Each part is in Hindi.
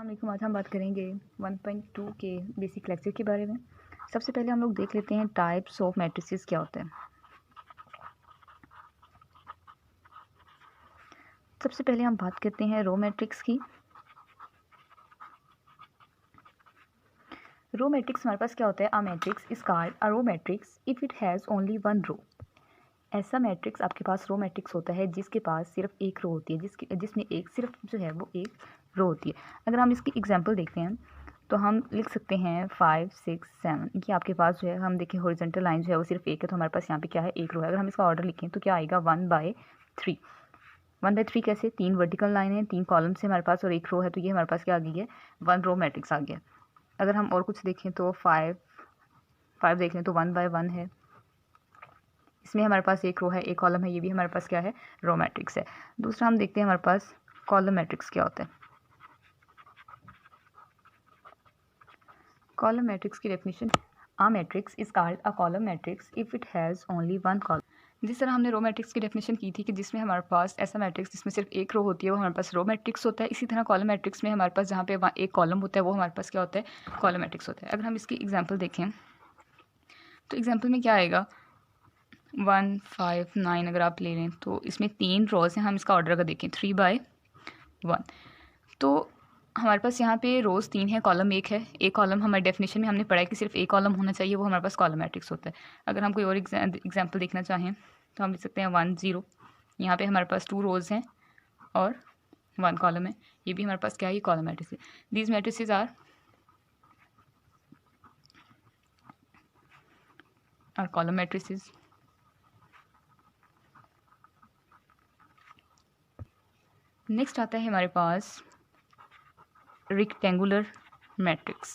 अस्सलामुअलैकुम। आज हम बात करेंगे 1.2 के बेसिक लेक्चर के बारे में। सबसे पहले हम लोग देख लेते हैं टाइप्स ऑफ मैट्रिसेस क्या होते हैं। सबसे पहले हम बात करते हैं रो मैट्रिक्स की। रो मैट्रिक्स हमारे पास क्या होता है? A matrix is called a row matrix if it has only one row. ऐसा मैट्रिक्स आपके पास रो मैट्रिक्स होता है जिसके पास सिर्फ एक रो होती है, जिसमें एक सिर्फ जो है वो एक रो होती है। अगर हम इसकी एग्जांपल देखते हैं तो हम लिख सकते हैं 5, 6, 7। ये आपके पास जो है, हम देखें हॉरिजॉन्टल लाइन जो है वो सिर्फ एक है, तो हमारे पास यहाँ पे क्या है? एक रो है। अगर हम इसका ऑर्डर लिखें तो क्या आएगा? 1/3। 1/3 कैसे? 3 वर्टिकल लाइन है, 3 कॉलम से हमारे पास और एक रो है, तो ये हमारे पास क्या आ गई है? 1 रो मैट्रिक्स आ गया। अगर हम और कुछ देखें तो 5 देख लें तो 1/1 है, इसमें हमारे पास एक रो है, एक कॉलम है, ये भी हमारे पास क्या है? रो मैट्रिक्स है। दूसरा हम देखते हैं हमारे पास कॉलम मैट्रिक्स क्या होता है। कॉलम मैट्रिक्स की definition, a matrix is called a column matrix if it has only one column. जिस तरह हमने रो मैट्रिक्स की डेफिनेशन की थी कि जिसमें हमारे पास ऐसा मैट्रिक्स जिसमें सिर्फ एक रो होती है वो हमारे पास रो मैट्रिक्स होता है, इसी तरह कॉलम मैट्रिक्स में हमारे पास जहाँ पे एक कॉलम होता है वो हमारे पास क्या होता है? कॉलम मैट्रिक्स होता है। अगर हम इसकी एग्जाम्पल देखें तो एग्जाम्पल में क्या आएगा? 1, 5, 9 अगर आप ले लें तो इसमें 3 रोज़ हैं। हम इसका ऑर्डर अगर देखें 3/1, तो हमारे पास यहाँ पे रोज़ 3 है, कॉलम एक है। एक कॉलम हमारे डेफिनेशन में हमने पढ़ा है कि सिर्फ एक कॉलम होना चाहिए, वो हमारे पास कॉलम मैट्रिक्स होता है। अगर हम कोई और एग्जाम्पल देखना चाहें तो हम लिख सकते हैं 1, 0। यहाँ पे हमारे पास 2 रोज़ हैं और 1 कॉलम है, ये भी हमारे पास क्या है? ये कॉलम मैट्रिक्स है। These matrices are column matrices. Next आता है हमारे पास रेक्टेंगुलर मैट्रिक्स।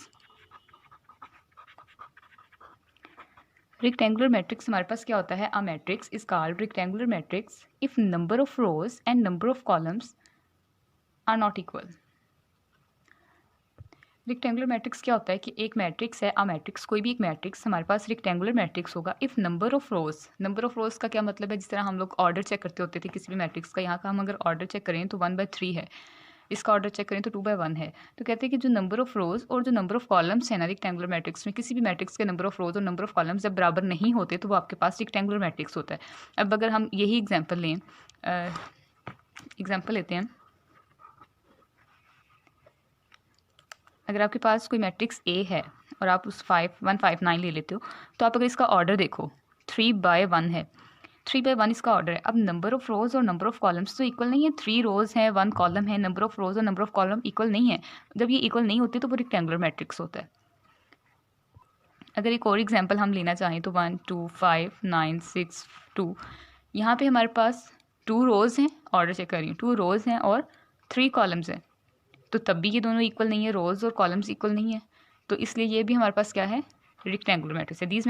रेक्टेंगुलर मैट्रिक्स हमारे पास क्या होता है? A matrix is called rectangular matrix if number of rows and number of columns are not equal. Rectangular matrix क्या होता है कि एक मैट्रिक्स है, अ मैट्रिक्स, कोई भी एक मैट्रिक्स हमारे पास रेक्टेंगुलर मैट्रिक्स होगा इफ़ नंबर ऑफ रोज का क्या मतलब है? जिस तरह हम लोग ऑर्डर चेक करते होते थे किसी भी मैट्रिक्स का, यहाँ का हम अगर ऑर्डर चेक करें तो 1/3 है, इसका ऑर्डर चेक करें तो 2/1 है। तो कहते हैं कि जो नंबर ऑफ रोज और जो नंबर ऑफ कॉलम्स है ना रेक्टेंगुलर मैट्रिक्स में, किसी भी मैट्रिक्स के नंबर ऑफ रोज और नंबर ऑफ कॉलम्स जब बराबर नहीं होते तो वो आपके पास रेक्टेंगुलर मैट्रिक्स होता है। अब अगर हम यही एग्जाम्पल लें, एग्जाम्पल लेते हैं, अगर आपके पास कोई मैट्रिक्स ए है और आप उस 159 ले लेते हो, तो आप अगर इसका ऑर्डर देखो 3/1 है, 3/1 इसका ऑर्डर है। अब नंबर ऑफ रोज और नंबर ऑफ कॉलम्स तो इक्वल नहीं है। 3 रोज हैं, 1 कॉलम है, नंबर ऑफ रोज और नंबर ऑफ कॉलम इक्वल नहीं है। जब ये इक्वल नहीं होते तो वो रेक्टेंगुलर मैट्रिक्स होता है। अगर एक और एग्जाम्पल हम लेना चाहें तो 1, 2, 5, 9, 6, 2, यहाँ पे हमारे पास 2 रोज हैं, ऑर्डर चेक कर रही हूँ, 2 रोज हैं और 3 कॉलम्स हैं, तो तब भी ये दोनों इक्वल नहीं है, रोज और कॉलम्स इक्वल नहीं है, तो इसलिए ये भी हमारे पास क्या है? रेक्टेंगुलर मैट्रिक्स है। These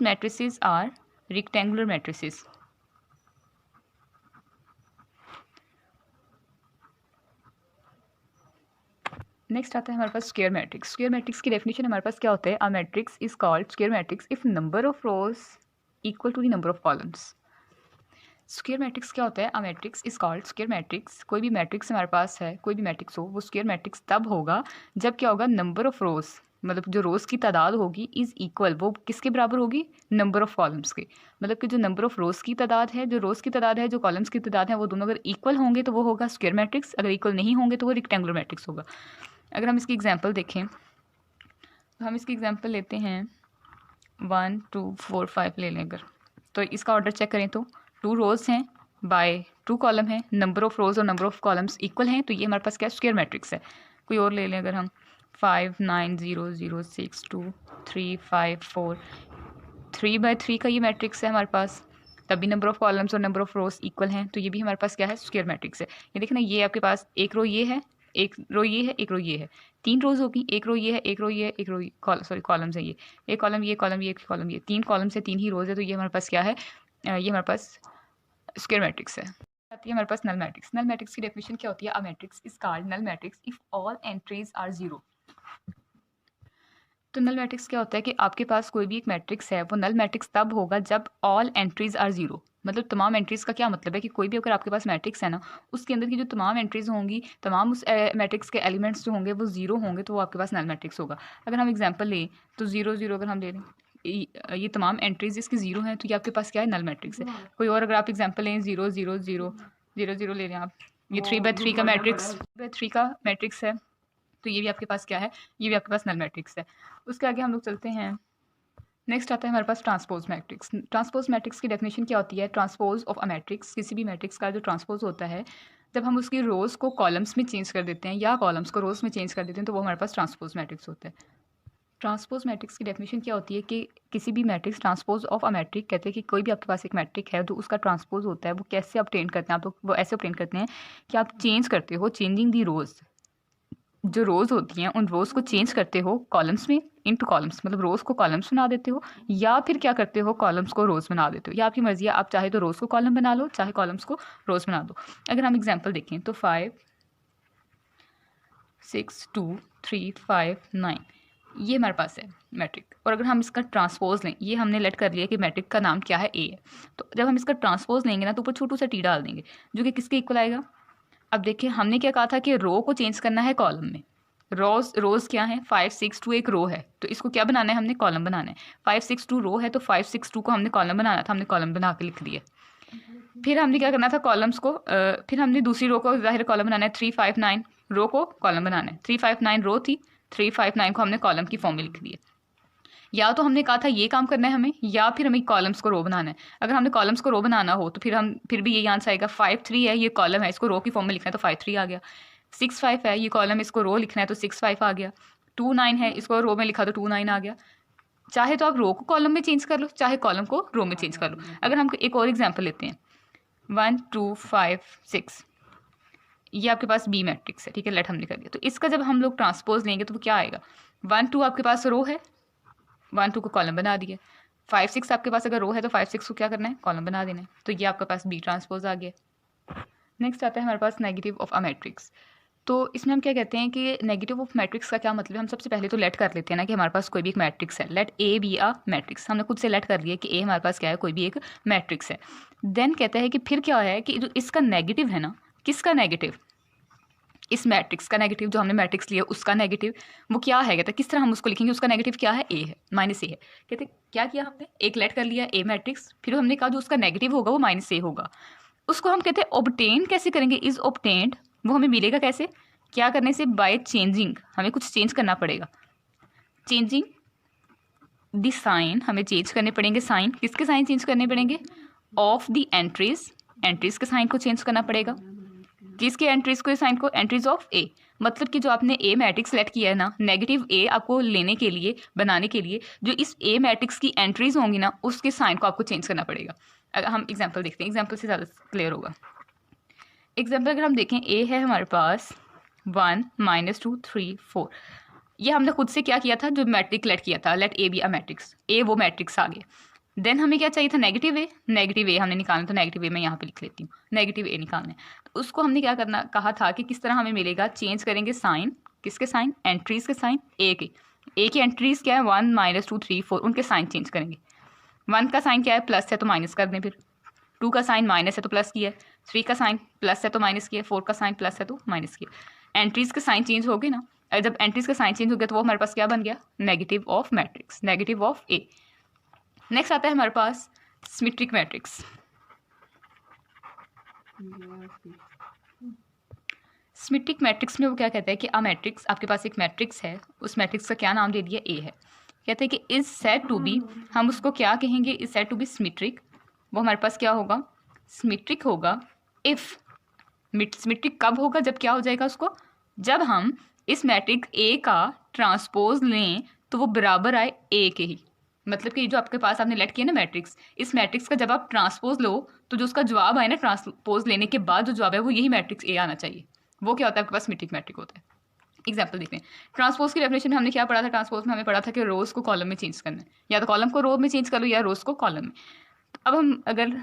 matrices are rectangular matrices. Next आता है हमारे पास स्क्वायर मैट्रिक्स। स्क्वायर मैट्रिक्स की डेफिनेशन हमारे पास क्या होता है? A matrix is called square matrix if number of rows equal to the number of columns. Square matrix क्या होता है? A matrix is called square matrix, कोई भी मैट्रिक्स हमारे पास है, कोई भी मैट्रिक्स हो, वो स्क्वायर मैट्रिक्स तब होगा जब क्या होगा? नंबर ऑफ रोज, मतलब जो रोज की तादाद होगी इज इक्वल, वो किसके बराबर होगी? नंबर ऑफ कॉलम्स के। मतलब कि जो नंबर ऑफ रोज की तादाद है, जो रोज की तादाद है, जो कॉलम्स की तादाद है, वो दोनों अगर इक्वल होंगे तो वो होगा स्क्वायर मैट्रिक्स, अगर इक्वल नहीं होंगे तो वो रेक्टेंगुलर मैट्रिक्स होगा। अगर हम इसकी एग्जाम्पल देखें तो हम इसकी एग्जाम्पल लेते हैं 1, 2, 4, 5 ले लें अगर, तो इसका ऑर्डर चेक करें तो 2 रोज हैं बाय 2 कॉलम है, नंबर ऑफ रोज और नंबर ऑफ कॉलम्स इक्वल हैं, तो ये हमारे पास क्या स्क्वायर मैट्रिक्स है। कोई और ले लें अगर हम 5, 9, 0, 0, 6, 2, 3, 5, 4, 3/3 का ये मैट्रिक्स है हमारे पास, तभी नंबर ऑफ कॉलम्स और नंबर ऑफ रोज इक्वल हैं, तो ये भी हमारे पास क्या है? स्क्वायर मैट्रिक्स है। ये देखना, ये आपके पास एक रो ये है, एक रो ये है, एक रो ये है, 3 रोज होगी, एक रो ये है, एक रो ये है, एक रो सॉरी कॉलम्स है, ये एक कॉलम, ये कॉलम, ये कॉलम, ये 3 कॉलम से 3 ही रोज है, तो ये हमारे पास क्या है? ये हमारे पास स्क्वायर मैट्रिक्स है। आती है हमारे पास नल मैट्रिक्स। नल मैट्रिक्स की डेफिनेशन क्या होती है? A matrix is called null matrix if all entries are 0। तो नल मैट्रिक्स क्या होता है कि आपके पास कोई भी एक मैट्रिक्स है, वो नल मैट्रिक्स तब होगा जब ऑल एंट्रीज आर 0। मतलब तमाम एंट्रीज़ का क्या मतलब है कि कोई भी अगर आपके पास मैट्रिक्स है ना, उसके अंदर की जो तमाम एंट्रीज़ होंगी, तमाम उस मैट्रिक्स के एलिमेंट्स जो होंगे वो ज़ीरो होंगे, तो वो आपके पास नल मैट्रिक्स होगा। अगर हम एग्जांपल लें तो 0 0 अगर हम ले लें, ये तमाम एंट्रीज इसकी ज़ीरो हैं, तो ये आपके पास क्या है, नल मैट्रिक्स है। कोई और अगर आप एग्जांपल लें 0 0 0 0 0 ले लें आप, ये 3/3 का मैट्रिक्स, 3/3 का मैट्रिक्स है, तो ये भी आपके पास क्या है, ये भी आपके पास नल मैट्रिक्स है। उसके आगे हम लोग चलते हैं। नेक्स्ट आता है हमारे पास ट्रांसपोज मैट्रिक्स। ट्रांसपोज मैट्रिक्स की डेफिनेशन क्या होती है? ट्रांसपोज ऑफ अ मैट्रिक्स, किसी भी मैट्रिक्स का जो ट्रांसपोज होता है, जब हम उसकी रोज़ को कॉलम्स में चेंज कर देते हैं या कॉलम्स को रोज़ में चेंज कर देते हैं, तो वो हमारे पास ट्रांसपोज मैट्रिक्स होता है। ट्रांसपोज मैट्रिक्स की डेफिनेशन क्या होती है कि किसी भी matrix, transpose of a matric कहते हैं कि कोई भी आपके पास एक मैट्रिक है तो उसका ट्रांसपोज होता है। वो कैसे ऑब्टेन करते हैं आप लोग? वो ऐसे ऑब्टेन करते हैं कि आप चेंज करते हो, चेंजिंग दी रोज़, जो रोज़ होती हैं उन रोज़ को चेंज करते हो कॉलम्स में, इनटू कॉलम्स, मतलब रोज़ को कॉलम्स बना देते हो, या फिर क्या करते हो, कॉलम्स को रोज़ बना देते हो। या आपकी मर्जी है, आप चाहे तो रोज़ को कॉलम बना लो, चाहे कॉलम्स को रोज़ बना दो। अगर हम एग्जाम्पल देखें तो 5 6 2 3 5 9 ये हमारे पास है मैट्रिक। और अगर हम इसका ट्रांसपोज लें, ये हमने लेट कर लिया कि मैट्रिक का नाम क्या है, ए है, तो जब हम इसका ट्रांसपोज लेंगे ना तो ऊपर छोटू सा टी डाल देंगे, जो कि किसके इक्वल आएगा। अब देखिए हमने क्या कहा था कि रो को चेंज करना है कॉलम में। रोज क्या है, 5 6 2 एक रो है, तो इसको क्या बनाना है, हमने कॉलम बनाना है। 5 6 2 रो है, तो 5 6 2 को हमने कॉलम बनाना था, हमने कॉलम बना के लिख दिया। फिर हमने क्या करना था, कॉलम्स को फिर हमने दूसरी रो को जाहिर कॉलम बनाना है। 3 5 9 रो को कॉलम बनाना है। 3 5 9 रो थी, 3 5 9 को हमने कॉलम की फॉर्म में लिख दिया। या तो हमने कहा था ये काम करना है हमें, या फिर हमें कॉलम्स को रो बनाना है। अगर हमने कॉलम्स को रो बनाना हो तो फिर भी यही आंसर आएगा। 5 3 है, ये कॉलम है, इसको रो की फॉर्म में लिखना है तो 5 3 आ गया। 6 5 है, ये कॉलम, इसको रो लिखना है तो 6 5 आ गया। 2 9 है, इसको रो में लिखा तो 2 9 आ गया। चाहे तो आप रो को कॉलम में चेंज कर लो, चाहे कॉलम को रो में चेंज कर लो। अगर हम एक और एग्जाम्पल लेते हैं, 1 2 5 6, ये आपके पास बी मैट्रिक्स है, ठीक है, लेट हमने कर दिया। तो इसका जब हम लोग ट्रांसपोज लेंगे तो वो क्या आएगा, 1 2 आपके पास रो है, 1 2 को कॉलम बना दिया। 5 6 आपके पास अगर रो है तो 5 6 को क्या करना है, कॉलम बना देना है। तो ये आपके पास बी ट्रांसपोज आ गया। नेक्स्ट आता है हमारे पास नेगेटिव ऑफ अ मैट्रिक्स। तो इसमें हम क्या कहते हैं कि नेगेटिव ऑफ मैट्रिक्स का क्या मतलब है। हम सबसे पहले तो लेट कर लेते हैं ना कि हमारे पास कोई भी एक मैट्रिक्स है, let A be a matrix. हमने खुद से लेट कर लिया कि ए हमारे पास क्या है, कोई भी एक मैट्रिक्स है। देन कहता है कि फिर क्या है कि जो इसका नेगेटिव है ना, किसका नेगेटिव, इस मैट्रिक्स का नेगेटिव, जो हमने मैट्रिक्स लिया उसका नेगेटिव, वो क्या है, कहते हैं किस तरह हम उसको लिखेंगे, उसका नेगेटिव क्या है, ए है, माइनस ए है। कहते क्या किया हमने, एक लेट कर लिया ए मैट्रिक्स, फिर हमने कहा जो उसका नेगेटिव होगा वो माइनस ए होगा। उसको हम कहते हैं ऑब्टेन कैसे करेंगे, इज ऑब्टेन्ड, वो हमें मिलेगा कैसे, क्या करने से, बाय चेंजिंग, हमें कुछ चेंज करना पड़ेगा। चेंजिंग द साइन, हमें चेंज करने पड़ेंगे साइन, किसके साइन चेंज करने पड़ेंगे, ऑफ द एंट्रीज, एंट्रीज के साइन को चेंज करना पड़ेगा। किसके एंट्रीज को, साइन को, एंट्रीज ऑफ ए। मतलब कि जो आपने ए मैट्रिक्स सेलेक्ट किया है ना, नेगेटिव ए आपको लेने के लिए, बनाने के लिए, जो इस ए मैट्रिक्स की एंट्रीज होंगी ना, उसके साइन को आपको चेंज करना पड़ेगा। अगर हम एग्जांपल देखते हैं, एग्जांपल से ज़्यादा क्लियर होगा। एग्जांपल अगर हम देखें, ए है हमारे पास 1 -2 3 4, ये हमने खुद से क्या किया था, जो मैट्रिक लेट किया था, let A be a matrix, A वो मैट्रिक्स आ गया। देन हमें क्या चाहिए था, नेगेटिव ए, नेगेटिव ए हमने निकालना, तो नेगेटिव ए मैं यहाँ पे लिख लेती हूँ, नेगेटिव ए निकालना है। तो उसको हमने क्या करना, कहा था कि किस तरह हमें मिलेगा, चेंज करेंगे साइन, किसके साइन, एंट्रीज के साइन, ए की एंट्रीज क्या है, 1 -2 3 4, उनके साइन चेंज करेंगे। 1 का साइन क्या है, प्लस है तो माइनस कर दें, फिर 2 का साइन माइनस है तो प्लस किया, 3 का साइन प्लस है तो माइनस किया, 4 का साइन प्लस है तो माइनस किया। एंट्रीज के साइन चेंज हो गए ना, जब एंट्रीज का साइन चेंज हो गया तो वो हमारे पास क्या बन गया, negative of matrix, negative of A. Next आता है हमारे पास सिमेट्रिक मैट्रिक्स। सिमेट्रिक मैट्रिक्स में वो क्या कहता है कि अ मैट्रिक्स, आपके पास एक मैट्रिक्स है, उस मैट्रिक्स का क्या नाम दे दिया, ए है। कहते हैं कि इज सेड टू बी, हम उसको क्या कहेंगे, is said to be symmetric. वो हमारे पास क्या होगा, सिमेट्रिक होगा इफ, सिमेट्रिक कब होगा, जब क्या हो जाएगा उसको, जब हम इस मैट्रिक्स ए का ट्रांसपोज लें तो वो बराबर आए ए के ही। मतलब कि जो आपके पास आपने लेट किया ना मैट्रिक्स, इस मैट्रिक्स का जब आप ट्रांसपोज लो तो जो उसका जवाब आए ना, ट्रांसपोज लेने के बाद जो जवाब है वो यही मैट्रिक्स ए आना चाहिए। वो क्या होता है, आपके पास सिमेट्रिक मैट्रिक होता है। एग्जाम्पल देखते हैं, ट्रांसपोज की डेफिनेशन में हमने क्या पढ़ा था, ट्रांसपोज में हमें पढ़ा था कि रोज को कॉलम में चेंज करना है, या तो कॉलम को रो में चेंज कर लो या रोज को कॉलम में। अब हम अगर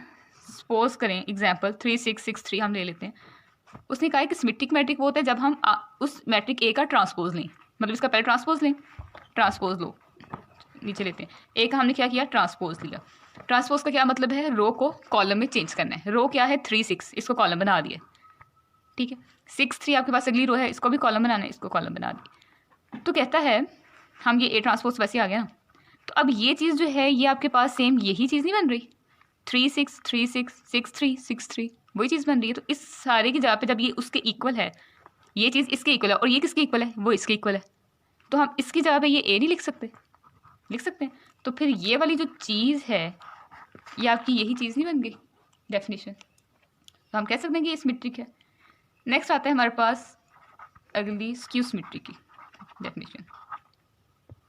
सपोज करें एग्जाम्पल 3 6 6 3 हम ले लेते हैं, उसने कहा कि सिमेट्रिक मैट्रिक वो होता है जब हम उस मैट्रिक ए का ट्रांसपोज लें, मतलब इसका पहले ट्रांसपोज लें, ट्रांसपोज लो, नीचे लेते हैं, ए का हमने क्या किया, ट्रांसपोज लिया, ट्रांसपोज का क्या मतलब है, रो को कॉलम में चेंज करना है। रो क्या है 3 6, इसको कॉलम बना दिया, ठीक है। 6 3 आपके पास अगली रो है, इसको भी कॉलम बनाना है, इसको कॉलम बना दिया। तो कहता है हम ये ए ट्रांसपोज वैसे आ गया ना, तो अब ये चीज़ जो है ये आपके पास सेम यही चीज़ नहीं बन रही, 3 6 3 6 6 3 6 3 वही चीज़ बन रही है। तो इस सारे की जगह पे जब ये उसके इक्वल है, ये चीज़ इसके इक्वल है और ये किसके इक्वल है, वो इसके इक्वल है, तो हम इसकी जगह पे ये ए नहीं लिख सकते, लिख सकते हैं। तो फिर ये वाली जो चीज़ है ये आपकी यही चीज़ नहीं बन गई डेफिनेशन, तो हम कह सकते हैं कि ये सिमेट्रिक है। नेक्स्ट आता है हमारे पास अगली स्क्यू सिमेट्रिक की डेफिनेशन।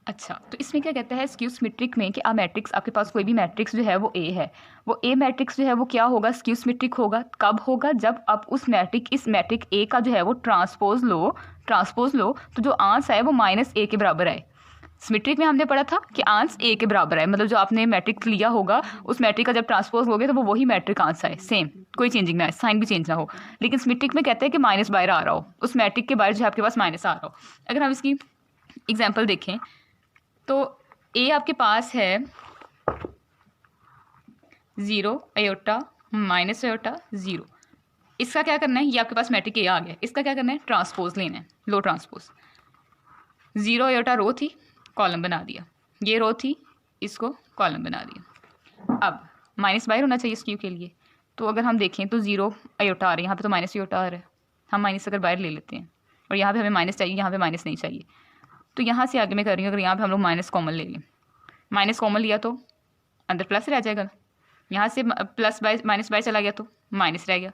अच्छा, तो इसमें क्या कहता है स्क्यू सिमेट्रिक में कि मैट्रिक्स, आपके पास कोई भी मैट्रिक्स जो है वो ए है, वो ए मैट्रिक्स जो है वो क्या होगा, स्क्यू सिमेट्रिक होगा। कब होगा, जब आप उस इस मैट्रिक ए का जो है वो ट्रांसपोज लो तो जो आंसर है वो -a के बराबर आए। सिमेट्रिक में हमने पढ़ा था कि आंसर a के बराबर है, मतलब जो आपने मैट्रिक लिया होगा उस मैट्रिक का जब ट्रांसपोज लोगे तो वो वही मैट्रिक आंसर है, सेम, कोई चेंजिंग ना है, साइन भी चेंज ना हो। लेकिन सिमेट्रिक में कहते हैं कि माइनस बाहर आ रहा हो, उस मैट्रिक के बाहर जो है आपके पास माइनस आ रहा हो। अगर हम इसकी एग्जाम्पल देखें तो a आपके पास है 0 अयोटा माइनस अयोटा 0, इसका क्या करना है, ये आपके पास मैट्रिक a आ गया, इसका क्या करना है, ट्रांसपोज लेना है, लो ट्रांसपोज। 0 अयोटा रो थी, कॉलम बना दिया, ये रो थी, इसको कॉलम बना दिया। अब माइनस बाहर होना चाहिए स्क्यू के लिए, तो अगर हम देखें तो 0 अयोटा आ रहा है, यहाँ पे तो माइनस अयोटा आ रहा है, हम माइनस अगर बाहर ले लेते हैं और यहाँ पे हमें माइनस चाहिए, यहाँ पे माइनस नहीं चाहिए, तो यहाँ से आगे मैं कर रही हूँ, अगर यहाँ पे हम लोग माइनस कॉमन ले लें, माइनस कॉमन लिया तो अंदर प्लस रह जाएगा, यहाँ से प्लस बाय माइनस बाय चला गया तो माइनस रह गया।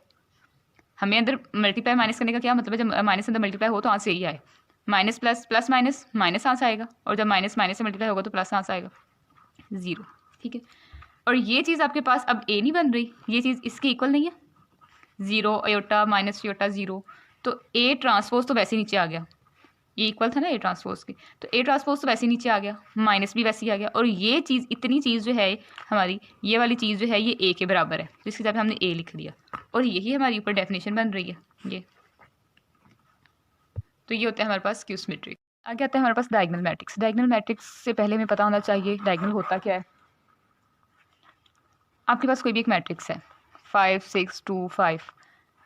हमें अंदर मल्टीप्लाई माइनस करने का क्या मतलब है, जब माइनस अंदर मल्टीप्लाई हो तो आंसर यही आए, minus plus plus minus minus answer आएगा, और जब माइनस माइनस से मल्टीप्लाई होगा तो प्लस आंसर आएगा 0, ठीक है। और ये चीज़ आपके पास अब ए नहीं बन रही, ये चीज़ इसके इक्वल नहीं है, 0 अयोटा माइनस अयोटा 0, तो ए ट्रांसपोज तो वैसे नीचे आ गया, ये इक्वल था ना ए ट्रांसपोज के, तो ए ट्रांसपोज तो वैसे नीचे आ गया, माइनस भी वैसे ही आ गया, और ये चीज़ इतनी चीज़ जो है हमारी, ये वाली चीज़ जो है ये ए के बराबर है, जिसके हिसाब से हमने ए लिख दिया, और यही हमारी ऊपर डेफिनेशन बन रही है ये। तो ये होता है हमारे पास स्क्यू सिमेट्रिक। आगे आता है हमारे पास डायगोनल मैट्रिक्स। डायगोनल मैट्रिक्स से पहले हमें पता होना चाहिए डायगोनल होता क्या है। आपके पास कोई भी एक मैट्रिक्स है 5 6 2 5,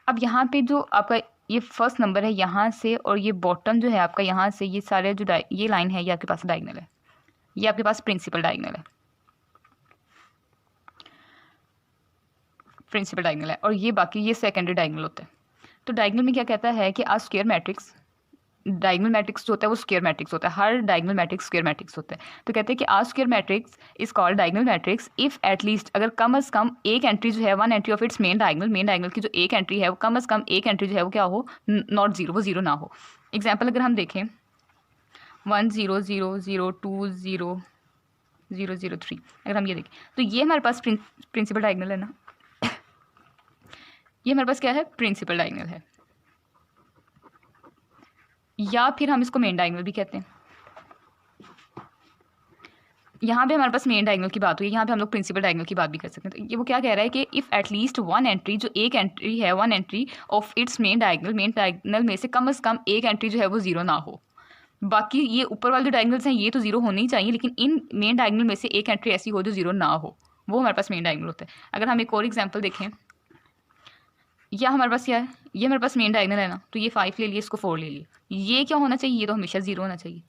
अब यहाँ पे जो आपका ये फर्स्ट नंबर है यहाँ से, और ये बॉटम जो है आपका यहाँ से, ये सारे जो ये लाइन है ये आपके पास डायगोनल है, ये आपके पास प्रिंसिपल डायगोनल है, प्रिंसिपल डायगोनल है, और ये बाकी ये सेकेंडरी डायगोनल होता है। तो डायगोनल में क्या कहता है कि स्क्वायर मैट्रिक्स, डायगोनल मैट्रिक्स जो होता है वो स्क्वायर मैट्रिक्स होता है, हर डायगोनल मैट्रिक्स स्क्वायर मैट्रिक्स होता है। तो कहते हैं कि square matrix is called diagonal matrix if at least, अगर कम अज़ कम एक एंट्री जो है, one entry of its main diagonal की जो एक एंट्री है वो कम अज़ कम एक एंट्री जो है वो क्या हो, नॉट जीरो, वो जीरो ना हो। एग्जाम्पल अगर हम देखें 1 0 0 0 2 0 0 0 3, अगर हम ये देखें तो ये हमारे पास प्रिंसिपल डायगोनल है ना, ये हमारे पास क्या है, प्रिंसिपल डायगोनल है, या फिर हम इसको मेन डायगोनल भी कहते हैं। यहाँ पे हमारे पास मेन डायगोनल की बात हुई, यहाँ पे हम लोग प्रिंसिपल डायगोनल की बात भी कर सकते हैं। तो ये वो क्या कह रहा है कि इफ़ एटलीस्ट वन एंट्री, जो एक एंट्री है, one entry of its main diagonal में से कम से कम एक एंट्री जो है वो जीरो ना हो। बाकी ये ऊपर वाले जो डायगोनल्स हैं ये तो जीरो होने ही चाहिए, लेकिन इन मेन डायगोनल में से एक एंट्री ऐसी हो जो जीरो ना हो, वो हमारे पास मेन डायगोनल होता है। अगर हम एक और एग्जाम्पल देखें, या हमारे पास क्या है, ये हमारे पास मेन डायगोनल है ना, तो ये 5 ले लिए, इसको 4 ले लिए, ये क्या होना चाहिए, ये तो हमेशा जीरो होना चाहिए।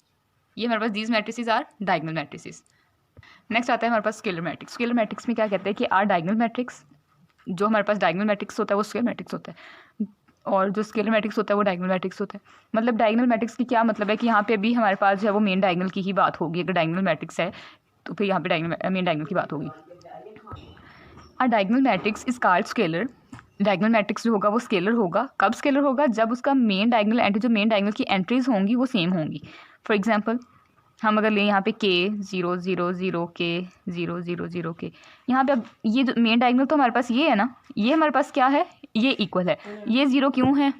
ये हमारे पास these matrices are diagonal matrices. Next आता है हमारे पास स्केलर मैट्रिक्स। स्केलर मैट्रिक्स में क्या कहते हैं कि डायगोनल मैट्रिक्स, जो हमारे पास डायगोनल मैट्रिक्स होता है वो स्केलर मैट्रिक्स होता है, और जो स्केलर मैट्रिक्स होता है वो डायगोनल मैट्रिक्स होता है। मतलब डायगोनल मैट्रिक्स की क्या मतलब है कि यहाँ पे अभी हमारे पास जो है वो मेन डायगोनल की ही बात होगी, अगर डायगोनल मैट्रिक्स है तो फिर यहाँ पे मेन डायगोनल की बात होगी। Diagonal matrix is called scalar. Diagonal matrix जो होगा वो स्केलर होगा। कब स्केलर होगा, जब उसका मेन डायगोनल एंट्री, जो मेन डायगोनल की एंट्रीज होंगी वो सेम होंगी। फॉर एग्जांपल हम अगर लें यहाँ पे k 0 0 0 k 0 0 0 k, यहाँ पे अब ये जो मेन डायगोनल तो हमारे पास ये है ना, ये हमारे पास क्या है, ये इक्वल है, ये जीरो क्यों है,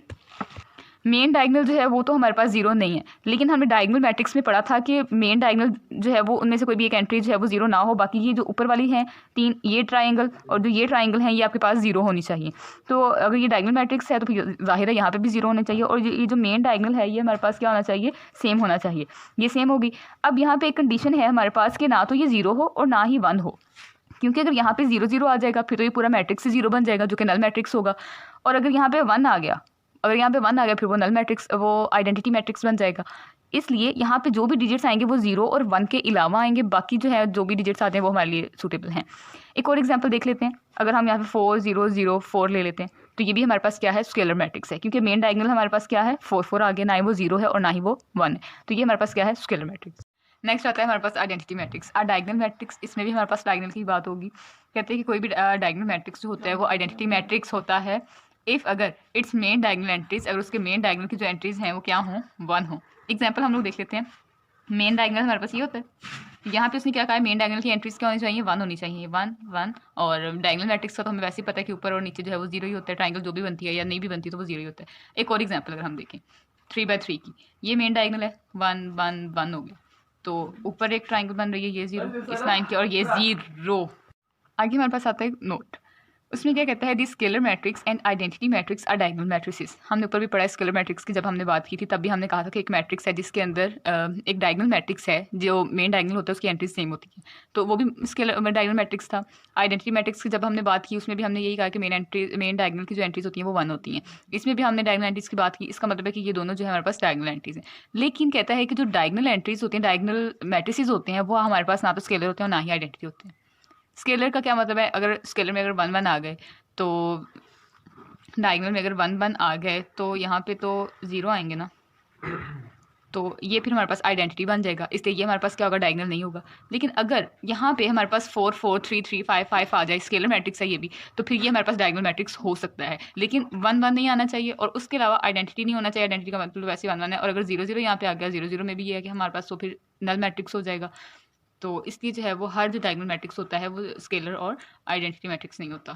मेन डायगोनल जो है वो तो हमारे पास जीरो नहीं है, लेकिन हमने डायगोनल मैट्रिक्स में पढ़ा था कि मेन डायगोनल जो है वो उनमें से कोई भी एक एंट्री जो है वो जीरो ना हो, बाकी ये जो ऊपर वाली हैं 3, ये ट्राइंगल और जो ये ट्राइंगल हैं ये आपके पास जीरो होनी चाहिए। तो अगर ये डायगोनल मैट्रिक्स है तो फिर जाहिर है यहाँ पे भी जीरो होना चाहिए, और ये जो मेन डायगोनल है ये हमारे पास क्या होना चाहिए, सेम होना चाहिए, ये सेम होगी। अब यहाँ पे एक कंडीशन है हमारे पास कि ना तो ये जीरो हो और ना ही 1 हो, क्योंकि अगर यहाँ पे 0 0 आ जाएगा फिर तो ये पूरा मैट्रिक्स ही 0 बन जाएगा, जो कि नल मैट्रिक्स होगा। और अगर यहाँ पे 1 आ गया, फिर वो नल मैट्रिक्स, वो आइडेंटिटी मैट्रिक्स बन जाएगा। इसलिए यहाँ पे जो भी डिजिट्स आएंगे वो 0 और 1 के अलावा आएंगे, बाकी जो है जो भी डिजिट्स आते हैं वो हमारे लिए सूटेबल हैं। एक और एग्जांपल देख लेते हैं। अगर हम यहाँ पे 4 0 0 4 ले लेते हैं तो ये भी हमारे पास क्या है, स्केलर मैट्रिक्स है, क्योंकि मेन डायगोनल हमारे पास क्या है, 4 4 आ गया, ना ही वो 0 है और ना ही वो 1 है, तो ये हमारे पास क्या है, स्केलर मैट्रिक्स। नेक्स्ट आता है हमारे पास आइडेंटिटी मैट्रिक्स। डायगोनल मैट्रिक्स, इसमें भी हमारे पास डायगोनल की बात होगी। कहते हैं कि कोई भी डायगोनल मैट्रिक्स जो होता है वो आइडेंटिटी मैट्रिक्स होता है इफ़ अगर इट्स मेन डायगोनल एंट्रीज, अगर उसके मेन डायगोनल की जो एंट्रीज हैं वो क्या हों, 1 हो। एग्जाम्पल हम लोग देख लेते हैं। मेन डायगोनल हमारे पास ये होता है, यहाँ पे उसने क्या कहा है, मेन डायगोनल की एंट्रीज क्या होनी चाहिए, 1 होनी चाहिए, 1 1। और डायगोनल मैट्रिक्स का तो हमें वैसे ही पता है कि ऊपर और नीचे जो है वो 0 ही होता है, ट्राइंगल जो भी बनती है या नहीं भी बनती तो वो 0 ही होता है। एक और एग्जाम्पल अगर हम देखें 3/3 की, ये मेन डायगोनल है, 1 1 1 हो गया, तो ऊपर एक ट्राइंगल बन रही है ये 0 इस लाइन की, और ये 0। आगे हमारे पास आता है नोट, उसमें क्या कहता है, the scalar matrix and identity matrix are diagonal matrices. हमने ऊपर भी पढ़ा है स्केलर मैट्रिक्स की, जब हमने बात की थी तब भी हमने कहा था कि एक मैट्रिक्स है जिसके अंदर एक डायगोनल मैट्रिक्स है, जो मेन डायगोनल होता है उसकी एंट्रीज सेम होती है, तो वो भी स्केलर डायगोनल मैट्रिक्स था। आइडेंटिटी मैट्रिक्स की जब हमने बात की उसमें भी हमने यही कहा कि मेन डायगोनल की जो एंट्रीज होती हैं वो 1 होती हैं। इसमें भी हमने डायगोनल एंट्रीज की बात की, इसका मतलब है कि ये दोनों जो है हमारे पास डायगोनल एंट्रीज हैं। लेकिन कहता है कि जो डायगोनल एंट्रीज होती हैं, डायगोनल मैट्रिसेस होते हैं, वो हमारे पास ना तो स्केलर होते हैं और ना ही आइडेंटिटी होते हैं। स्केलर का क्या मतलब है, अगर स्केलर में अगर 1 1 आ गए तो डायगोनल में अगर 1 1 आ गए तो यहाँ पे तो 0 आएंगे ना, तो ये फिर हमारे पास आइडेंटिटी बन जाएगा, इसलिए ये हमारे पास क्या होगा, डायगोनल नहीं होगा। लेकिन अगर यहाँ पे हमारे पास 4 4 3 3 5 5 आ जाए, स्केलर मैट्रिक्स है ये भी, तो फिर ये हमारे पास डायगोनल मैट्रिक्स हो सकता है, लेकिन 1 1 नहीं आना चाहिए और उसके अलावा आइडेंटिटी नहीं होना चाहिए। आइडेंटिटी का मतलब वैसे 1 1 है, और अगर 0 0 यहाँ पे आ गया, 0 0 में भी ये है कि हमारे पास तो फिर नल मैट्रिक्स हो जाएगा। तो इसलिए जो है वो हर जो डायगोनल मैट्रिक्स होता है वो स्केलर और आइडेंटिटी मैट्रिक्स नहीं होता।